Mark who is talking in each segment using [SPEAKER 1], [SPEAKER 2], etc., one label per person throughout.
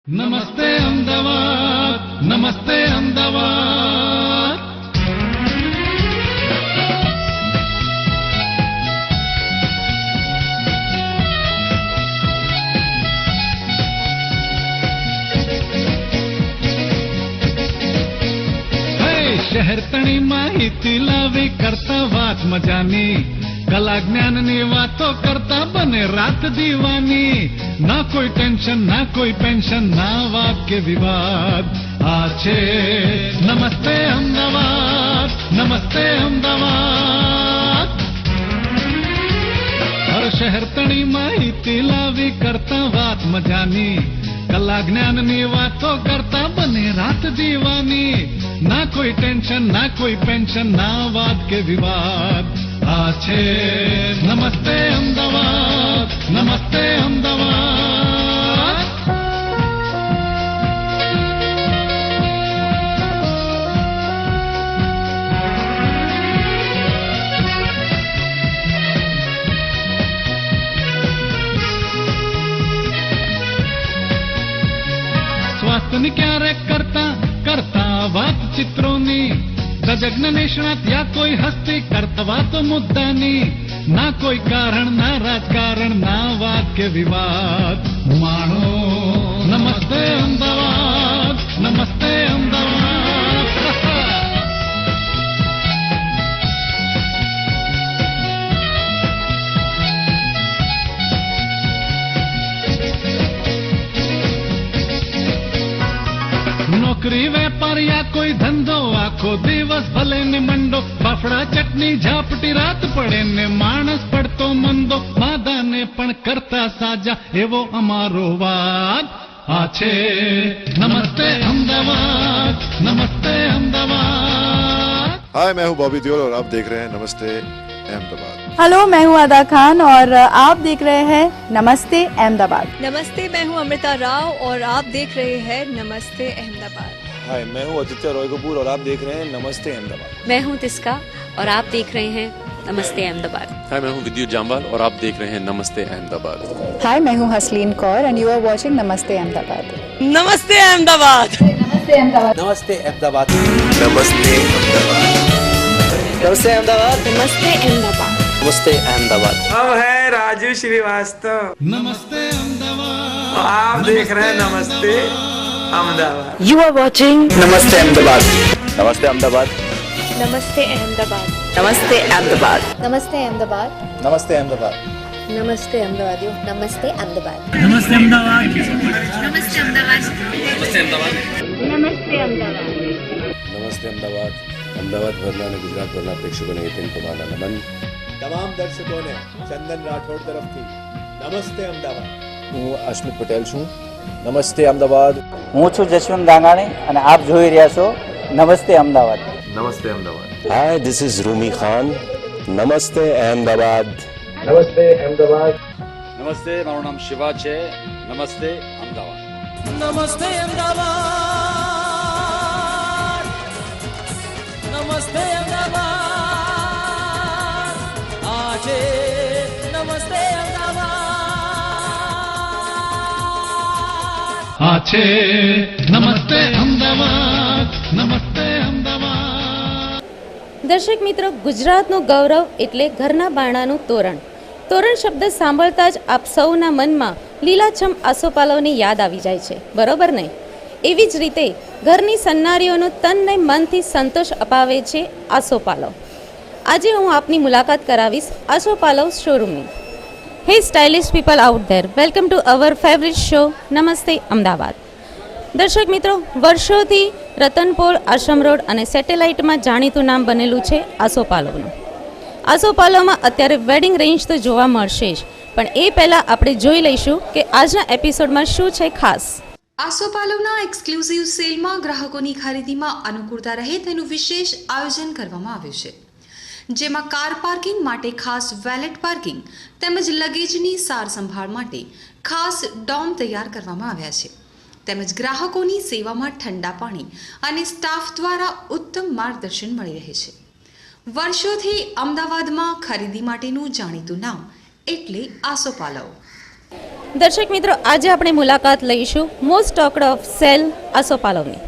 [SPEAKER 1] નમસ્તે અમદાવાદ, નમસ્તે અમદાવાદ. શહેર તણી માહિતી લાવી કરતા વાત મજાની, કલા જ્ઞાનની વાતો કરતા બને રાત દીવાની. ના કોઈ ટેન્શન, ના કોઈ પેન્શન, ના વાત કે વિવાદ. આ છે નમસ્તે અમદાવાદ, નમસ્તે અમદાવાદ. હર શહેર તણી માહિતી લાવી કરતા વાત મજાની, કલા જ્ઞાનની વાતો કરતા બને રાત દીવાની. ના કોઈ ટેન્શન, ના કોઈ પેન્શન, ના વાત કે વિવાદ. આ છે નમસ્તે અમદાવાદ, નમસ્તે અમદાવાદ. સ્વાસ્થ્યની ક્યારેક કરતા વાતચિત્રોની, તજજ્ઞ નિષ્ણાત યા કોઈ હસ્તી કરતા વાતો મુદ્દાની. ના કોઈ કારણ, ના રાજકારણ, ના વાત કે વિવાદ. માણો નમસ્તે અમદાવાદ, નમસ્તે અમદાવાદ. નોકરી વેપાર યા કોઈ ધંધો, આખો દિવસ ભલે ને મંડો, ફાફડા ચટણી ઝાપટી રાત પડે ને માણસ પડતો મંદો. માદાને પણ કરતા સાજા એવો અમારો વાદ. આ છે નમસ્તે અમદાવાદ, નમસ્તે અમદાવાદ.
[SPEAKER 2] हाय, मैं हूँ बॉबी देओल और आप देख रहे हैं नमस्ते अहमदाबाद.
[SPEAKER 3] हेलो, मैं हूँ अदा खान और आप देख रहे हैं नमस्ते अहमदाबाद.
[SPEAKER 4] नमस्ते, मैं हूँ अमृता राव और आप देख रहे हैं नमस्ते अहमदाबाद.
[SPEAKER 5] हाय, मैं हूँ आदित्य रॉय कपूर और आप देख रहे हैं नमस्ते अहमदाबाद.
[SPEAKER 6] मैं हूँ तिस्का और आप देख रहे हैं नमस्ते अहमदाबाद.
[SPEAKER 7] हाय, मैं हूँ विद्युत जामवाल और आप देख रहे हैं नमस्ते अहमदाबाद.
[SPEAKER 8] हाय, मैं हूँ Hasleen Kaur and you are watching Namaste Ahmedabad.
[SPEAKER 4] नमस्ते अहमदाबाद.
[SPEAKER 8] नमस्ते अहमदाबाद.
[SPEAKER 5] नमस्ते अहमदाबाद.
[SPEAKER 2] नमस्ते अहमदाबाद.
[SPEAKER 5] नमस्ते अहमदाबाद.
[SPEAKER 6] नमस्ते अहमदाबाद.
[SPEAKER 5] नमस्ते अहमदाबाद.
[SPEAKER 9] हम है राजू श्रीवास्तव.
[SPEAKER 1] નમસ્તે અમદાવાદ.
[SPEAKER 9] आप देख रहे हैं नमस्ते अहमदाबाद.
[SPEAKER 6] You are watching
[SPEAKER 5] नमस्ते अहमदाबाद. नमस्ते अहमदाबाद.
[SPEAKER 4] नमस्ते अहमदाबाद.
[SPEAKER 6] नमस्ते अहमदाबाद.
[SPEAKER 8] नमस्ते अहमदाबाद.
[SPEAKER 5] नमस्ते अहमदाबाद.
[SPEAKER 8] नमस्ते अहमदाबादियों. नमस्ते अहमदाबाद.
[SPEAKER 9] नमस्ते अहमदाबाद.
[SPEAKER 5] नमस्ते अहमदाबाद.
[SPEAKER 7] અમદાવાદ ભરના અને ગુજરાત ભરના પ્રેક્ષકોને હિતેન કુમારના નમન.
[SPEAKER 5] તમામ દર્શકોને ચંદન રાઠોડ તરફથી નમસ્તે અમદાવાદ.
[SPEAKER 7] હું અશ્મિત પટેલ છું. નમસ્તે અમદાવાદ.
[SPEAKER 10] હું છું જશવંત ગાંગાણી અને આપ જોઈ રહ્યા છો નમસ્તે અમદાવાદ.
[SPEAKER 7] નમસ્તે અમદાવાદ. હાય, ધીસ ઇઝ રૂમી ખાન. નમસ્તે અમદાવાદ.
[SPEAKER 5] નમસ્તે અમદાવાદ.
[SPEAKER 11] નમસ્તે, મારું નામ શિવા છે. નમસ્તે અમદાવાદ.
[SPEAKER 9] नमस्ते अहमदाबाद. नमस्ते अहमदाबाद. आज नमस्ते अहमदाबाद.
[SPEAKER 1] આ છે નમસ્તે અમદાવાદ, નમસ્તે અમદાવાદ.
[SPEAKER 6] દર્શક મિત્રો, ગુજરાતનું ગૌરવ એટલે ઘરના બારણાનું તોરણ. તોરણ શબ્દ સાંભળતા જ આપ સૌના મનમાં લીલાછમ આસોપાલવની યાદ આવી જાય છે, બરોબર ને? એવી જ રીતે ઘરની સન્નારીઓનો તનને મનથી સંતોષ અપાવે છે આસોપાલવ. આજે હું આપની મુલાકાત કરાવીશ આસોપાલવ શોરૂમની. હે stylish people out there, welcome to our favourite show નમસ્તે અમદાવાદ. દર્શક મિત્રો, વર્ષોથી રતનપોળ, આશ્રમ રોડ અને સેટેલાઇટમાં જાણીતું નામ બનેલું છે આસોપાલવનું. આસોપાલવમાં અત્યારે વેડિંગ રેન્જ તો જોવા મળશે જ, પણ એ પહેલાં આપણે જોઈ લઈશું કે આજના એપિસોડમાં શું છે ખાસ.
[SPEAKER 12] આસોપાલવના એક્સક્લુઝિવ સેલમાં ગ્રાહકોની ખરીદીમાં અનુકૂળતા રહે તેનું વિશેષ આયોજન કરવામાં આવ્યું છે, જેમાં કાર પાર્કિંગ માટે ખાસ વેલેટ પાર્કિંગ તેમજ લગેજની સાર સંભાળ માટે ખાસ ડોમ તૈયાર કરવામાં આવ્યા છે, તેમજ ગ્રાહકોની સેવામાં ઠંડા પાણી અને સ્ટાફ દ્વારા ઉત્તમ માર્ગદર્શન મળી રહે છે. વર્ષોથી અમદાવાદમાં ખરીદી માટેનું જાણીતું નામ એટલે આસોપાલવ.
[SPEAKER 6] દર્શક મિત્રો, આજે આપણે મુલાકાત લઈશું મોસ્ટ ટોક્ડ ઓફ સેલ આસોપાલવની.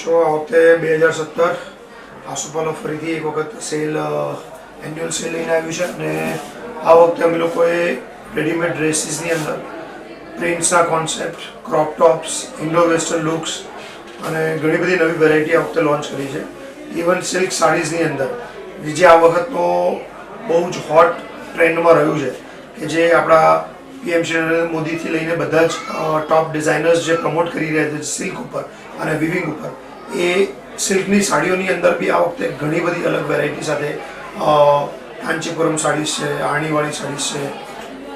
[SPEAKER 13] છો આ વખતે 2017 આસોપાલવ ફરીથી એક વખત સેલ એન્યુઅલ સેલ લઈને આવ્યું છે અને આ વખતે અમે લોકોએ રેડીમેડ ડ્રેસીસની અંદર પ્રિન્ટ્સના concept, crop tops, Indo western looks અને ઘણી બધી નવી વેરાયટી આ વખતે લોન્ચ કરી છે. ઇવન સિલ્ક સાડીઝની અંદર જે આ વખતનો બહુ જ હોટ ટ્રેન્ડમાં રહ્યું છે કે જે આપણા પીએમ શ્રી નરેન્દ્ર મોદીથી લઈને બધા જ ટોપ ડિઝાઇનર્સ જે પ્રમોટ કરી રહ્યા છે સિલ્ક ઉપર અને વિવિંગ ઉપર, એ સિલ્કની સાડીઓની અંદર બી આ વખતે ઘણી બધી અલગ વેરાયટી સાથે કાંચીપુરમ સાડીઝ છે, આણીવાળી સાડીઝ છે,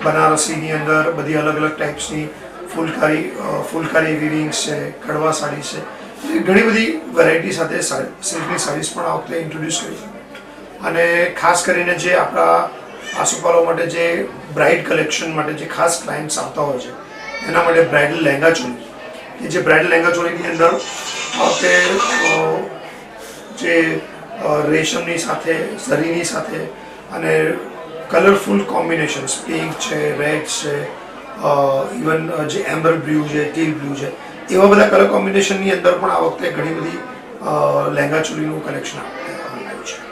[SPEAKER 13] બનારસીની અંદર બધી અલગ અલગ ટાઈપ્સની ફૂલકારી વિવિંગ્સ છે, કડવા સાડી છે, ઘણી બધી વેરાયટી સાથે સિલ્કની સાડીઝ પણ આ વખતે ઇન્ટ્રોડ્યુસ કરી છે. અને ખાસ કરીને જે આપણા આસોપાલવ માટે જે બ્રાઇડ કલેક્શન માટે જે ખાસ ક્લાયન્ટ્સ આવતા હોય છે એના માટે બ્રાઇડલ લહેંગા ચોલી, કે જે બ્રાઇડલ લહેંગા ચોલીની અંદર વખતે જે રેશમની સાથે, ઝરીની સાથે અને કલરફુલ કોમ્બિનેશન્સ, પિંક છે, રેડ છે, ઇવન જે એમ્બર બ્લુ છે, ટીલ બ્લુ છે, એવા બધા કલર કોમ્બિનેશનની અંદર પણ આ વખતે ઘણી બધી લહેંગા ચોલીનું કલેક્શન આવ્યું છે.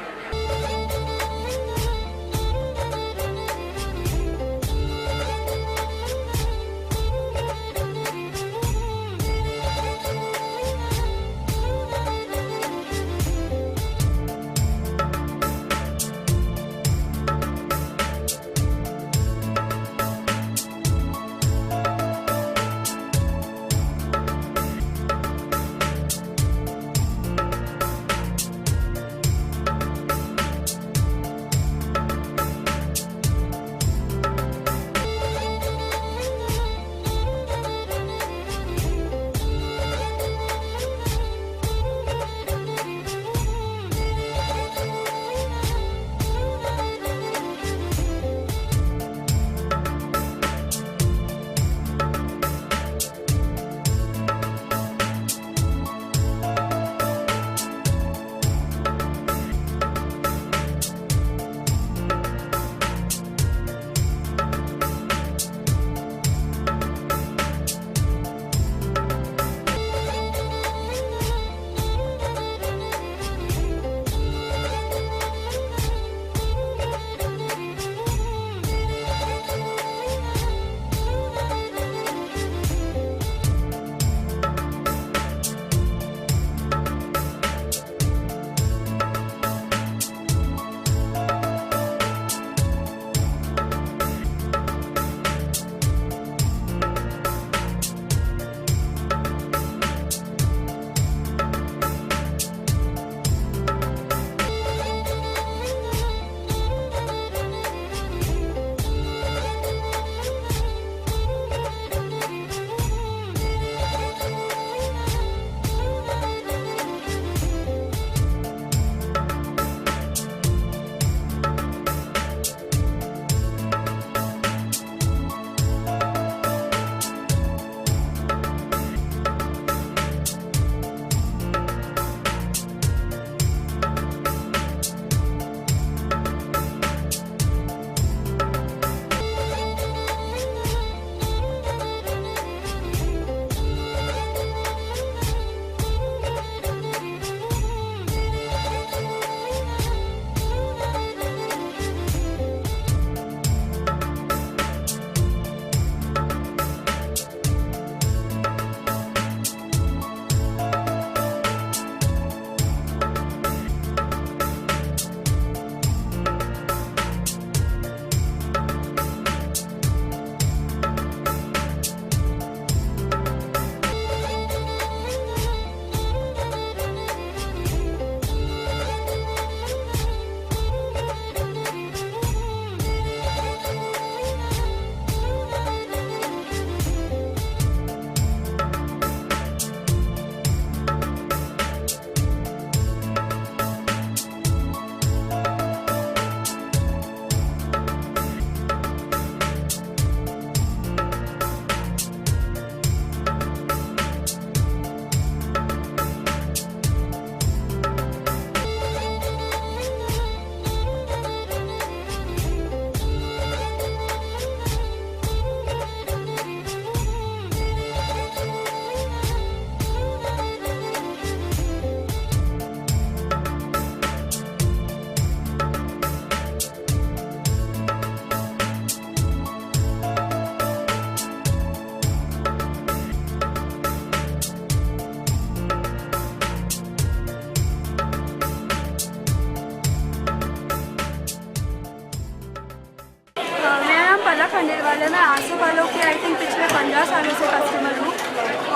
[SPEAKER 3] शिला खंडेलवाल है। मैं आसोपालो के आई थिंक पिछले 15 सालों से कस्टमर हूँ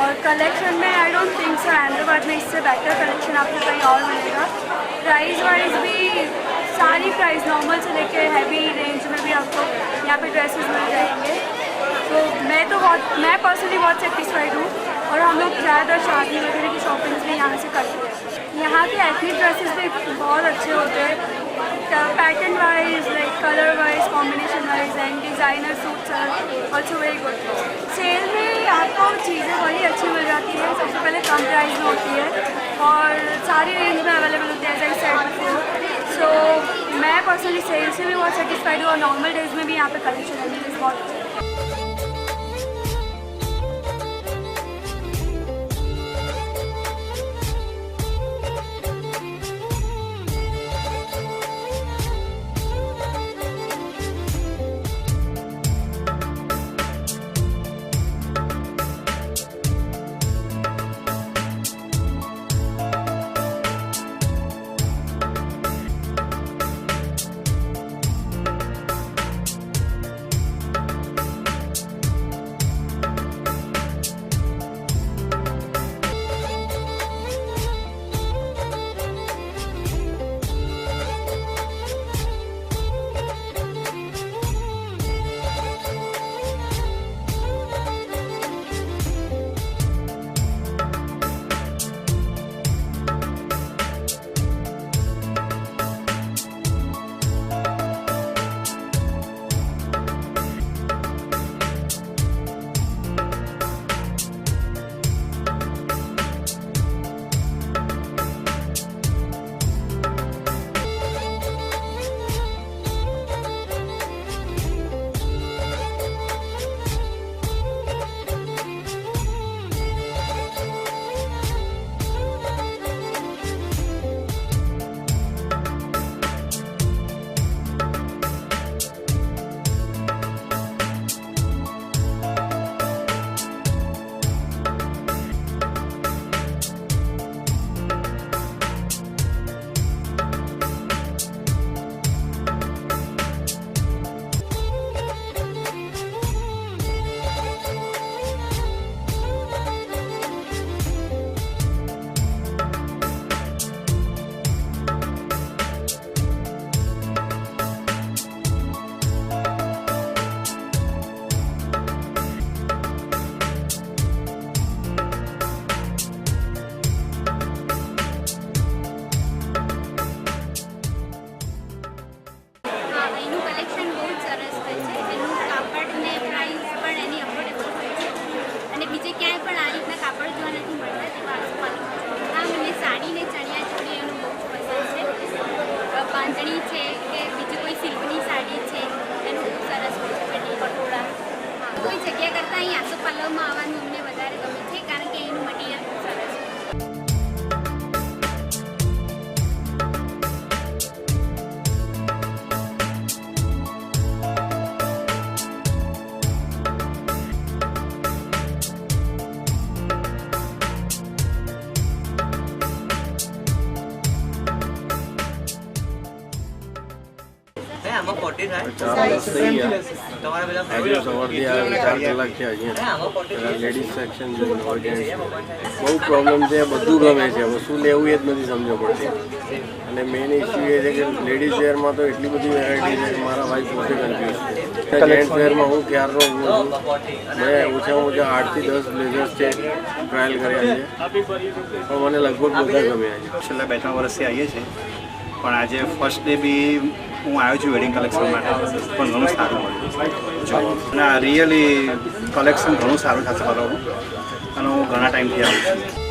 [SPEAKER 3] और कलेक्शन में I don't think so Ahmedabad में इससे बेटर कलेक्शन आपको कहीं और मिलेगा। प्राइस वाइज भी सारी प्राइस नॉर्मल से लेके हैवी रेंज में भी आपको यहाँ पे ड्रेसेस मिल जाएंगे। तो मैं पर्सनली बहुत सेटिस्फाइड हूँ और हम लोग ज़्यादातर शादी वगैरह की शॉपिंग्स भी यहाँ से करते हैं। यहाँ के एथनिक ड्रेसेस भी बहुत अच्छे होते हैं, pattern wise, like colour wise, combination wise and designer suits are also very good. Sale में आपको चीज़ें बड़ी अच्छी मिल जाती है। सबसे पहले कम प्राइस में होती है और सारी रेंज में अवेलेबल होती है एज आई सेड बिफोर। सो मैं पर्सनली सेल से भी बहुत सेटिस्फाइड हूँ और नॉर्मल डेज में भी यहाँ पे कलेक्शन है बहुत अच्छा।
[SPEAKER 14] લેડીઝ સેક્શન બહુ પ્રોબ્લેમ છે, બધું ગમે છે, હવે શું લેવું એ જ નથી સમજો પડતી. અને મેઇન ઇસ્યુ એ છે કે લેડીઝ વેરમાં તો એટલી બધી વેરાયટી છે કે મારા વાઈફ પોતે કન્ફ્યુઝ છે. જેન્ટ્સ વેરમાં હું ક્યારનો મેં ઓછામાં ઓછા 8 થી 10 બ્લેઝર્સ છે ટ્રાયલ કર્યા છે, પણ મને લગભગ બધા ગમ્યા છે.
[SPEAKER 15] છેલ્લા 2-3 વર્ષથી આવીએ છીએ, પણ આજે ફર્સ્ટ ડે બી હું આવ્યો છું વેડિંગ કલેક્શન માટે, પણ ઘણું સારું મળ્યું અને આ રિયલી કલેક્શન ઘણું સારું થશે બરાબર, અને હું ઘણા ટાઈમથી આવું છું.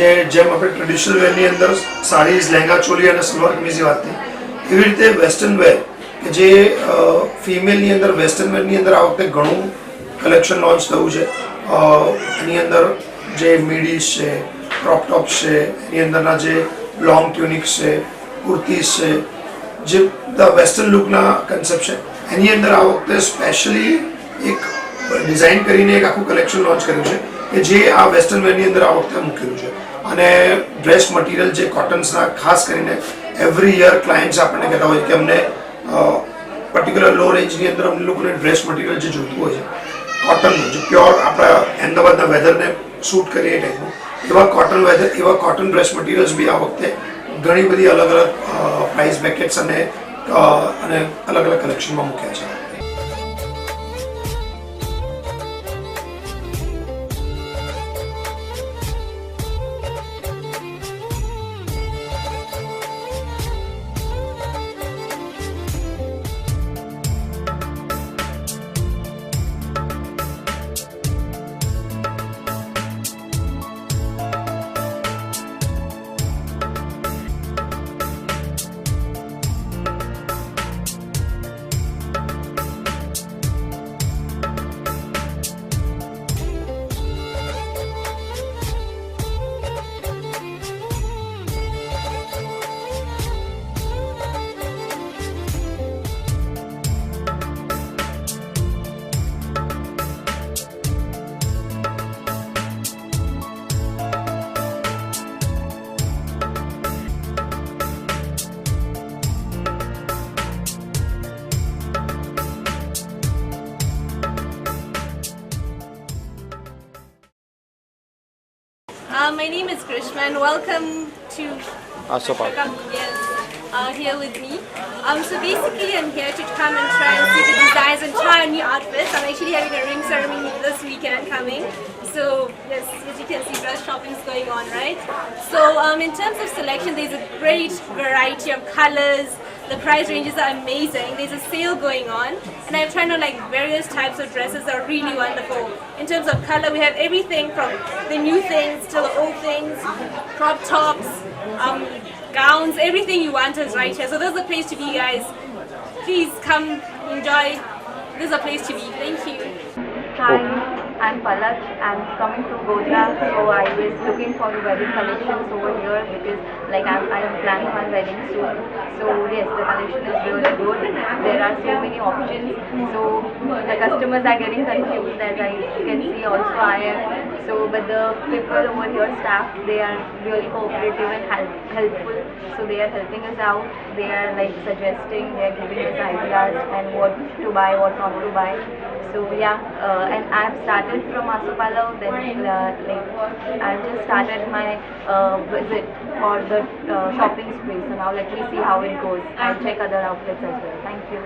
[SPEAKER 13] જેમ આપણે ટ્રેડિશનલ વેરની અંદર સાડીઝ, લહેંગા, ચોલી અને સલવાર કમીઝની વાત થઈ, એવી રીતે વેસ્ટર્ન વેર કે જે ફિમેલની અંદર વેસ્ટર્ન વેરની અંદર આ વખતે ઘણું કલેક્શન લોન્ચ થયું છે. એની અંદર જે મીડીઝ છે, ક્રોપ ટોપ્સ છે, એની અંદરના જે લોંગ ટ્યુનિક્સ છે, કુર્તીઝ છે, જે બધા વેસ્ટર્ન લુકના કન્સેપ્ટ છે, એની અંદર આ વખતે સ્પેશિયલી એક ડિઝાઇન કરીને એક આખું કલેક્શન લોન્ચ કર્યું છે કે જે આ વેસ્ટર્ન વેરની અંદર આ વખતે મૂકેલું છે. અને ડ્રેસ મટીરિયલ જે કોટન્સના ખાસ કરીને એવરી યર ક્લાયન્ટ્સ આપણને કહેતા હોય કે અમને પર્ટિક્યુલર લો રેન્જની અંદર અમને લોકોને ડ્રેસ મટીરિયલ જે જોઈતું હોય છે કોટનનું, જે પ્યોર આપણા અમદાવાદના વેધરને શૂટ કરીએ એ ટાઈપનું, એવા કોટન ડ્રેસ મટીરિયલ્સ બી આ વખતે ઘણી બધી અલગ અલગ પ્રાઇસ બ્રેકેટ્સ અને અલગ અલગ કલેક્શનમાં મૂક્યા છે.
[SPEAKER 16] My name is Krishna and welcome to
[SPEAKER 7] Asopalo.
[SPEAKER 16] Yes, here with me. So basically I'm here to come and try and see the designs and try on new outfits. I'm actually having a ring ceremony this weekend coming. So yes, as you can see, dress shopping is going on, right? So in terms of selection, there's a great variety of colors. The price ranges are amazing. There's a sale going on, and I'm trying to like various types of dresses are really wonderful. In terms of color, we have everything from the new things to the old things, crop tops, gowns, everything you want is right here. So there's a place to be, guys. Please come enjoy. There's a place to be. Thank you.
[SPEAKER 3] Hi, I'm Palak. I'm coming from Godhra, so I was looking for the wedding collections over here because like I am planning my wedding soon. So yes, the collection is really good. There are so many options. So the customers are getting confused, as I can see also I am. So but the people over here, staff, they are really cooperative and helpful. So they are helping us out. They are like suggesting, they are giving us ideas and what to buy, what not to buy. So yeah, and I've started from Asopalo. Then I've just started my visit for the shopping spree. So now let me see how it goes. I'll check other outfits as well. Thank you.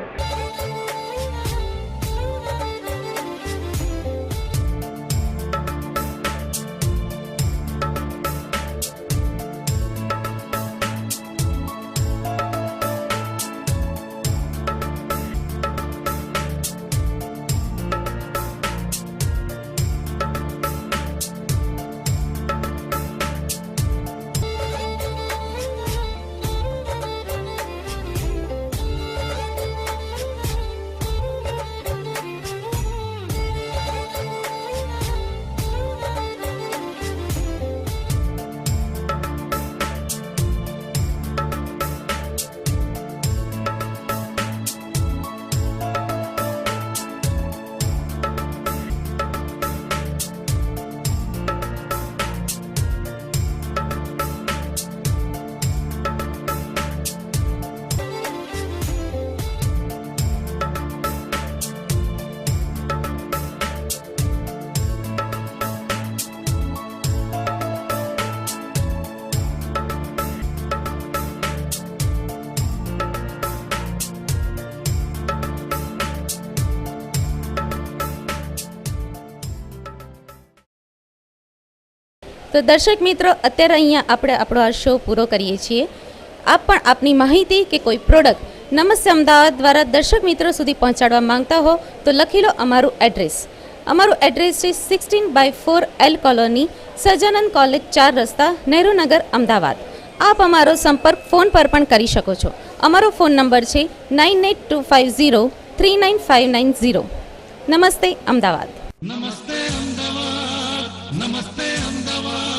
[SPEAKER 6] તો દર્શક મિત્રો, અત્યારે અહીંયા આપણે આપણો આ show પૂરો કરીએ છીએ. આપ પણ આપની માહિતી કે કોઈ પ્રોડક્ટ નમસ્તે અમદાવાદ દ્વારા દર્શક મિત્રો સુધી પહોંચાડવા માંગતા હો તો લખી લો અમારું એડ્રેસ. અમારું એડ્રેસ છે 16/4 L કોલોની, સહજાનંદ કોલેજ 4 રસ્તા, નહેરુનગર, અમદાવાદ. આપ અમારો સંપર્ક ફોન પર પણ કરી શકો છો. અમારો ફોન નંબર છે 9825039590. નમસ્તે અમદાવાદ.
[SPEAKER 1] નમસ્તે અમદાવાદ, નમસ્તે અમદાવાદ.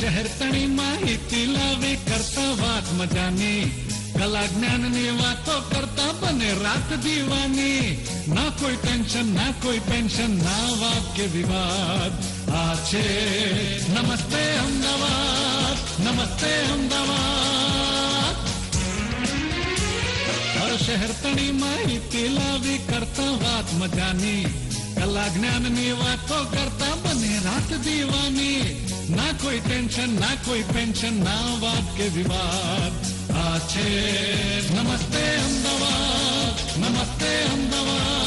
[SPEAKER 1] શહેર તણી માહિતી લાવે કરતા વાત મજાની, કલા જ્ઞાનની વાતો કરતા બને રાત દીવાની. ના કોઈ ટેન્શન, ના કોઈ પેન્શન, ના વાત કે વિવાદ. આ છે નમસ્તે અમદાવાદ, નમસ્તે અમદાવાદ. હર શહેર તણી માહિતી લાવી કરતા વાત મજાની, કલા જ્ઞાનની વાતો કરતા બને રાત દીવાની. ના કોઈ ટેન્શન, ના કોઈ પેન્શન, ના વાત કે વિવાદ. આ છે નમસ્તે અમદાવાદ, નમસ્તે અમદાવાદ.